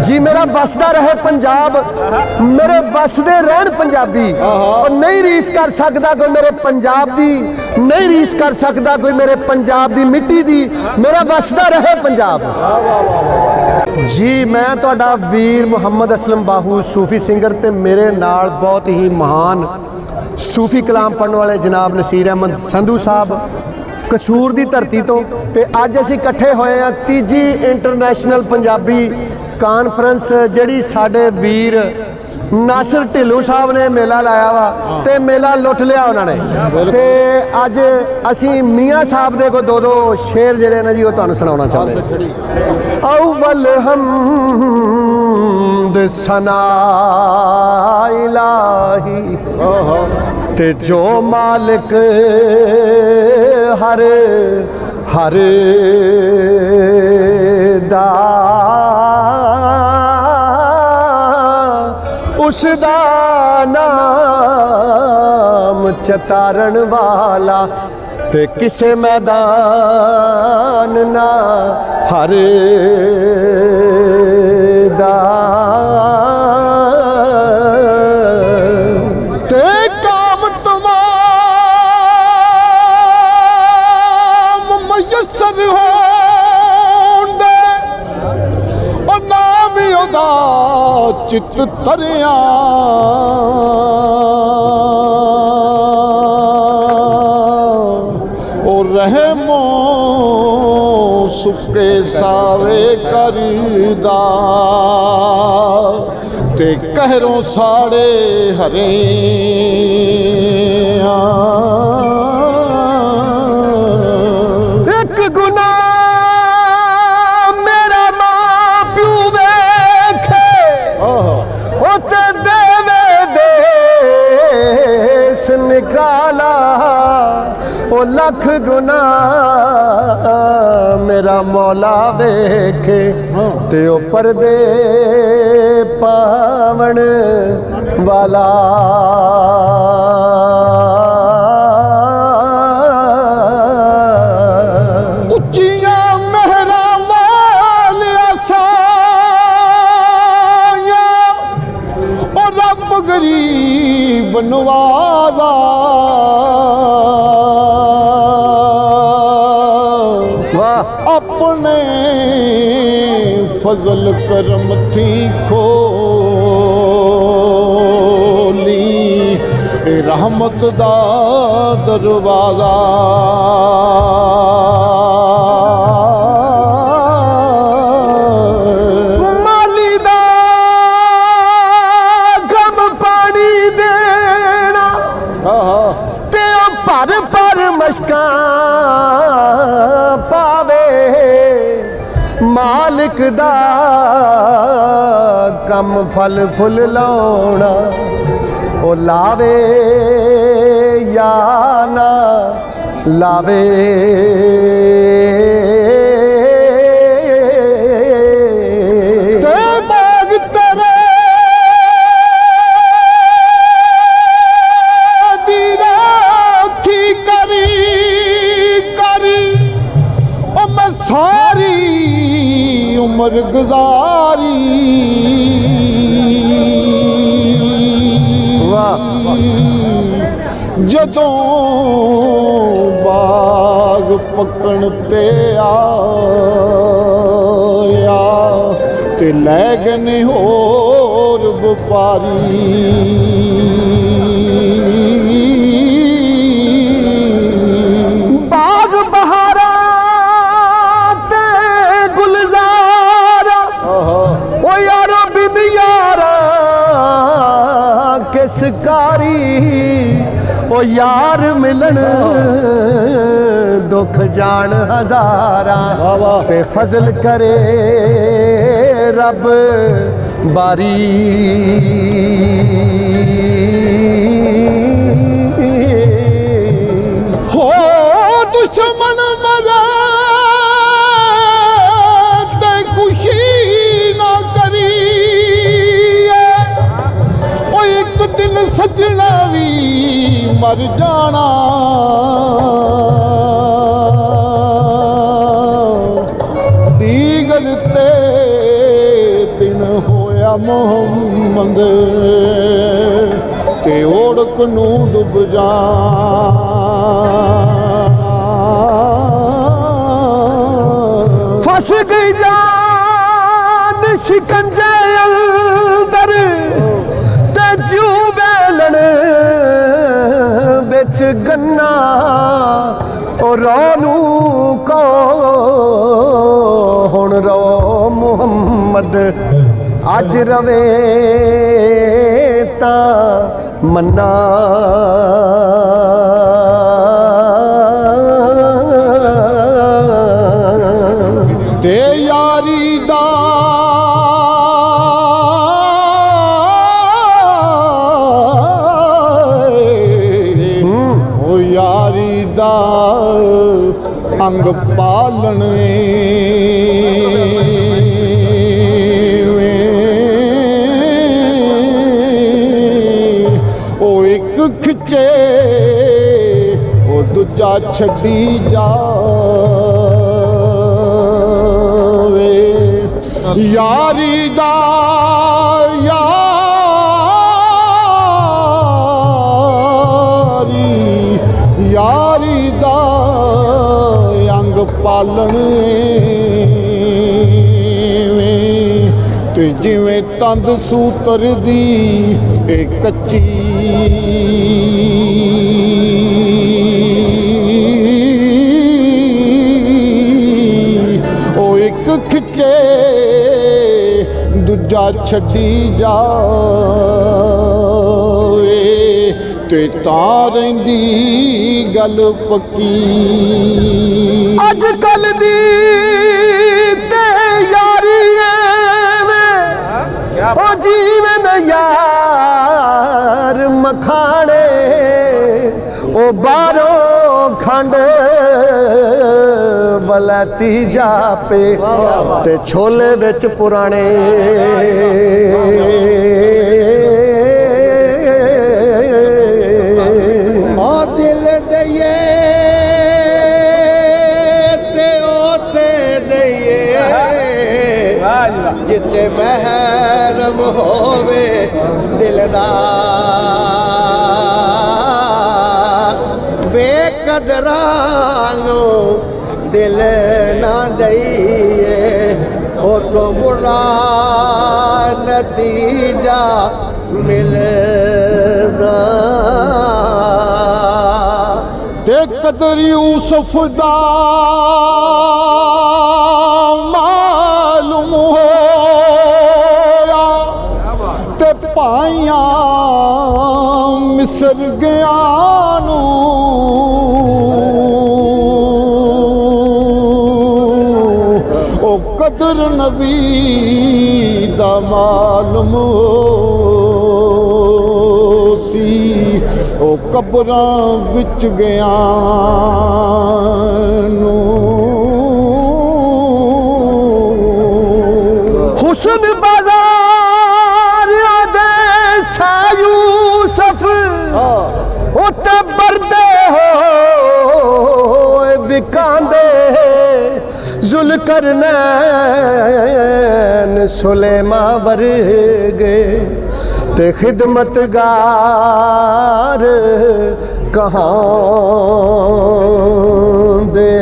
जी मेरा वसदा रहे पंजाब, मेरे वसदे रहन पंजाबी। और नहीं रीस कर सकता कोई मेरे पंजाब दी, नहीं रीस कर सकता कोई मेरे पंजाब दी मिट्टी दी, मेरा वसदा रहे पंजाब। जी मैं तुहाडा वीर मुहम्मद असलम बाहू सूफी सिंगर ते मेरे नाल बहुत ही महान सूफी कलाम पढ़ने वाले जनाब नसीर अहमद संधू साहब कसूर दी धरती तो ते अज असीं इकट्ठे होए हैं तीजी इंटरनेशनल पंजाबी कानफ्रेंस जिहड़ी साडे वीर नासिर ढिल्लों साहब ने मेला लाया वा ते मेला लुट लिया उन्होंने। ते अज असीं मियाँ साहब दे को दो शेर जिहड़े ने जी वो तुहानूं सुणाउणा चाहुंदे। अव्वल हमद सना इलाही ते जो मालिक हर हर दा उसदा नाम चतारण वाला ते किसे मैदान ना हर दा ते काम तमाम मयसर होंदे और नाम ओदा चित तरिया और रहमो सुके सावे करदा ते कहरों साड़े हरे एक गुना मेरा मां प्यू वेखे ओते देवे देश निकाला ओ लख गुना मेरा मौला वेखे ते ओ पर्दे पावण वाला उच्चिया मेहरा वालिया साया और रब गरीब नवाजा अपने फजल करम थी खोली रहमत दा दरवाजा माली दा गम पानी देना ते भर भर मशकां पावे मालिक दा कम फल फुल लाउणा ओ लावे या ना लावे ते बाग तेरे दी राखी करी करी ओ मैं सारी उम्र गुजारी जदों बाग पकण ते आया ते लै गए होर व्यापारी बाग बहारा ते गुलजारा ओ यारो बिन यारा किस कारी ओ यार मिलन दुख जान हजारा ते फजल करे रब बारी हो दुश्मन मरे ते खुशी ना करी ओ एक दिन सजना भी मर जाना दीगर ते ਮੁਹੰਮਦ ਤੇ ਓੜਕ ਨੂੰ ਡੁੱਬ ਜਾ ਫਸ ਗਈ ਜਾਨ ਸ਼ਿਕੰਜੇ ਅੰਦਰ ਤੇ ਜੂ ਵੇਲਣ ਵਿੱਚ ਗੰਨਾ ਉਹ ਰੋ ਨੂੰ ਕਹੋ ਹੁਣ ਰੋ ਮੁਹੰਮਦ ਅੱਜ ਰਵੇ ਤਾਂ ਮੰਨਾ ਤੇ ਯਾਰੀ ਦਾ ਉਹ ਯਾਰੀ ਦਾ ਅੰਗ ਪਾਲਣ ਉਹ ਇੱਕ ਖਿੱਚੇ ਉਹ ਦੂਜਾ ਛੱਡੀ ਜਾਵੇ ਯਾਰੀ ਦਾ ਯਾਰੀ ਦਾ ਅੰਗ ਪਾਲਣ ਤੇ ਜਿਵੇਂ ਤੰਦ ਸੂਤਰ ਦੀ ਇਹ ਕੱਚੀ ਉਹ ਇੱਕ ਖਿੱਚੇ ਦੂਜਾ ਛੱਡੀ ਜਾਵੇ ਤੇ ਤਾਂ ਰਹਿੰਦੀ ਗੱਲ ਪੱਕੀ ਅੱਜ ਕੱਲ ਦੀ ਤੇ ਯਾਰੀ ਐਵੇਂ ਉਹ ਜੀਵਨ ਯਾਰ ਮਖਾਣੇ ਉਹ ਬਾਹਰੋਂ ਖੰਡ ਬਲੈਤੀ ਜਾਪੇ ਤੇ ਛੋਲੇ ਵਿੱਚ ਪੁਰਾਣੇ ਦਿਲ ਦਈਏ ਤੇ ਉਥੇ ਦਈਏ ਜਿੱਥੇ ਮਹਿਰਮ ਹੋਵੇ ਦਿਲ ਦਾ ਬੇਕਦਰਾਂ ਨੂੰ ਦਿਲ ਨਾ ਦਈਏ ਉਹ ਤੋਂ ਬੁਰਾ ਨਤੀਜਾ ਮਿਲਦਾ ਤੇ ਕਦਰ ਯੂਸਫ ਦਾ ਮਾਲੂਮ ਹੋਇਆ ਤੇ ਪਾਈਆਂ ਮਿਸਰ ਗਿਆ ਨੂੰ ਉਹ ਕਦਰ ਨਬੀ ਦਾ ਮਾਲੂਮ ਸੀ ਉਹ ਕਬਰਾਂ ਵਿੱਚ ਗਿਆ ਨੂੰ ਹੁਸਨ ਬਾਜ਼ਾਰ ਦੇ ਸਾ ਯੂਸਫ ਉੱਤੇ ਬਰਦੇ ਹੋਏ ਵਿਕਾਂਦੇ ਜ਼ੁਲਕਰਨੈਨ ਸੁਲੇਮਾ ਵਰਗੇ ਤੇ ਖਿਦਮਤਗਾਰ ਕਹਾਂ ਦੇ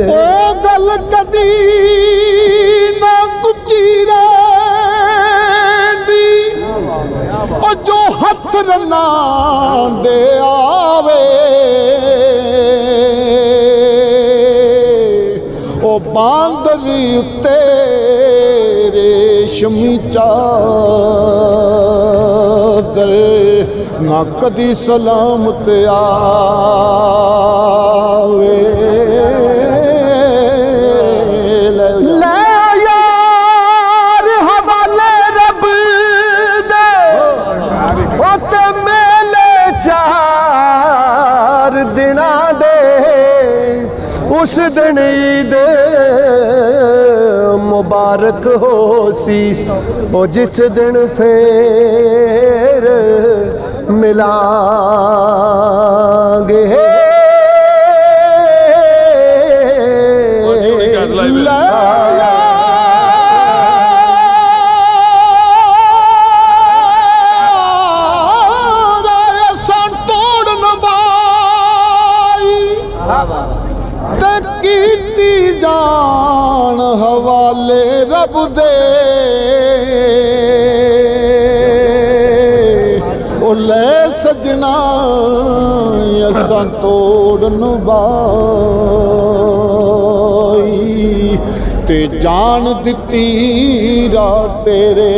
ਉਹ ਗੱਲ ਕਦੀ ਨਾ ਗੁੱਚੀ ਰਹਿੰਦੀ ਉਹ ਜੋ ਹੱਥ ਰੰਨਾ ਦੇ ਆਵੇ ਉਹ ਬਾਂਦਰੀ ਉੱਤੇ ਰੇਸ਼ਮੀ ਚਾਦਰ ਨਾ ਕਦੀ ਸਲਾਮਤ ਆਵੇ ਲੈ ਯਾਰ ਹਵਾਲੇ ਰੱਬ ਦੇ ਉੱਤੇ ਮੇਲੇ ਚਾਰ ਦਿਨਾਂ ਦੇ ਉਸ ਦਿਨ ਈਦ ਮੁਬਾਰਕ ਹੋ ਸੀ ਉਹ ਜਿਸ ਦਿਨ ਫੇਰ ਮਿਲਾਂਗੇ ਲੈ ਹਵਾਲੇ ਰੱਬ ਦੇ ਉਹ ਲੈ ਸਜਣਾ ਅਸਾਂ ਤੋੜਨ ਬਾਈ ਤੇ ਜਾਨ ਦਿੱਤੀ ਰਾਤ ਤੇਰੇ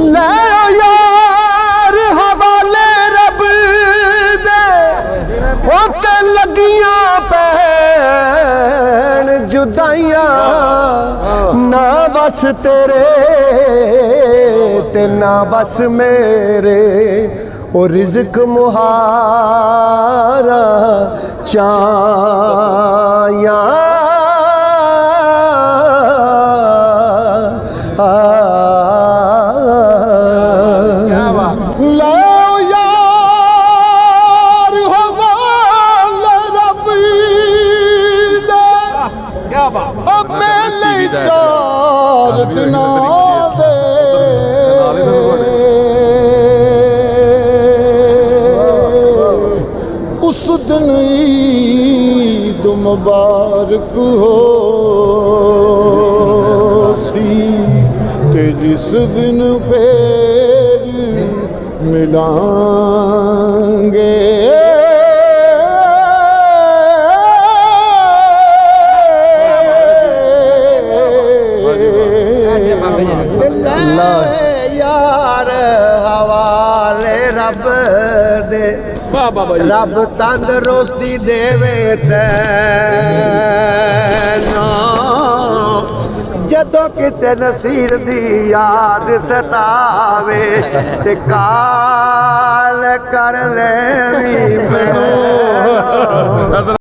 ਲੈ ਯਾਰ ਹਵਾਲੇ ਰੱਬ ਦੇ ਉੱਤੇ ਲੱਗੀਆਂ ਪੈਣ ਜੁਦਾਈਆਂ ਨਾ ਬਸ ਤੇਰੇ ਤੇ ਨਾ ਬਸ ਮੇਰੇ ਉਹ ਰਿਜ਼ਕ ਮੁਹਾਰਾ ਚਾਇਆ ਲਓ ਯਾਰ ਹਵਾਲੇ ਰੱਬ ਦੇ क्या बात ਅਬ ਮੇਲੇ ਚਾਰ ਦਿਨਾਂ ਦੇ ਉਸ ਦਿਨ ਈਦ ਮੁਬਾਰਕ ਹੋ ਸੀ ਤੇ ਜਿਸ ਦਿਨ ਫੇਰ ਮਿਲਾਂਗੇ ਯਾਰ ਹਵਾਲੇ ਰੱਬ ਦੇ वाह बाबा जी ਰੱਬ ਤੰਦਰੁਸਤੀ ਦੇਵੇ ਤੈਨੂੰ ਜਦੋਂ ਕਿਤੇ ਨਸੀਰ ਦੀ ਯਾਦ ਸਤਾਵੇ ਤੇ ਕਾਲ ਕਰ ਲੈ